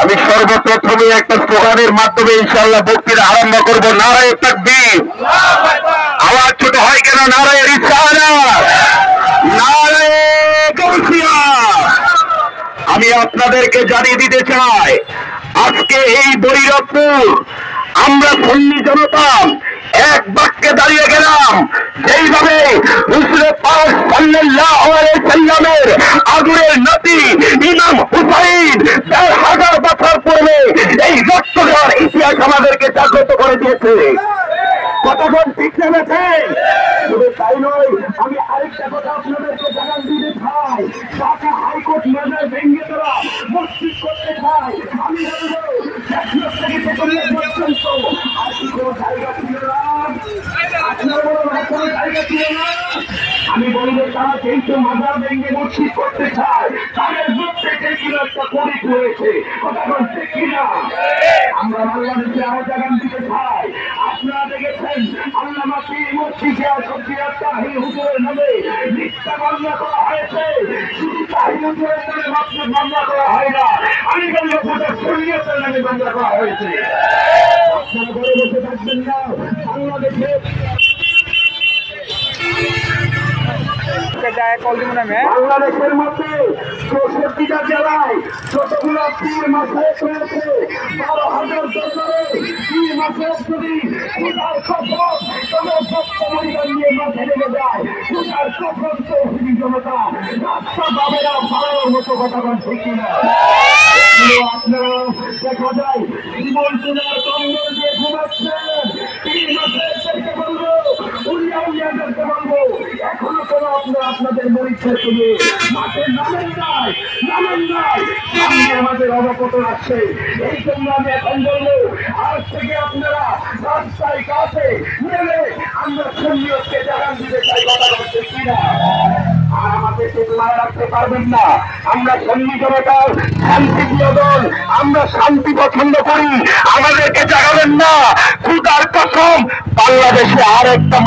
আমি সর্বপ্রথমে একটা স্লোগানের মাধ্যমে ইনশাআল্লাহ বক্তৃতা আরম্ভ করব। নারায়ে তাকবীর। আওয়াজ ছোট হয় কেন? নারায়ে রিসালাত, নারায়ে গাউসিয়া। আমি আপনাদেরকে জানিয়ে দিতে চাই, আজকে এই বৈরবপুর আমরা সুন্নি জনতা এক বাক্যে দাঁড়িয়ে গেলাম। যেইভাবে হুজুর পাক সাল্লাল্লাহু আলাইহি সাল্লামের আদরের নাতি ইমাম হুসাইন ১,০০০ বছর পূর্বে এই রক্তঝড় ইতিহাস আমাদেরকে জাগ্রত করে দিয়েছে। কতক্ষণ ঠিক নেমেছে? শুধু তাই নয়, আমি আরেকটা কথা আপনাদেরকে জানান দিতে চাই। ঢাকা হাইকোর্ট নজর ভেঙে দেওয়া মসজিদ করতে চাই। আমি বলবো পর্যন্ত আর কি কোনো জায়গা ছিল না? আমি বলবো তারা যেহেতু মাজার ভেঙে মসজিদ করতে চায়, তাদের প্রত্যেকে কিনা একটা করিত রয়েছে। কথা বলছে কিনা? আমরা বাংলাদেশে আরো জানান দিতে চাই। আপনারা দেখেছেন আল্লামা পীর মুফতি গিয়াস উদ্দিন তাহির হুজুরের নামে মিথ্যা মামলা করা হয়েছে। শুধু তাহির হুজুরের নামে মাত্র মামলা করা হয় না, আমি বলবো গোটা শরীয়তের নামে মামলা করা হয়েছে। আপনারা ঘরে বসে থাকবেন না। বাংলাদেশের মধ্যে ৬৪টা জেলায় যতগুলো পীর মাসায়েখ রয়েছে, ১২,০০০ দরবারে পীর মাসায়েখ যদি খোদার কসম তবে সত্যমরিগণ নিয়ে মাঠে লেগে যায়। খোদার কসম তৌহিদি জনতা রাস্তা বাবেরা ভাড়ার মতো কথা বলছে কিনা? আপনারা দেখা যায় জীবন চুলার কম্বল দিয়ে ঘুমাচ্ছেন। পীর মাসায়েখদেরকে বলবো, উলিয়া উলিয়াদেরকে বলবো, এখনো কোনো আপনারা আপনাদের মরিচ্ছের তুলে মাঠে নামেন নাই, নামেন নাই। সামনে আমাদের অবকটন আসছে। এই জন্য আমি এখন বলবো, আজ থেকে আপনারা রাস্তায় কাছে নেমে আমরা সুন্নিয়তকে জানান দিতে চাই। কথা বলছে কিনা? আর আমাদেরকে মারা রাখতে পারবেন না। আমরা সুন্নি জনতার শান্তিপ্রিয় দল, আমরা শান্তি পছন্দ করি। আমাদেরকে জাগাবেন না। খোদার কসম বাংলাদেশে আর একটা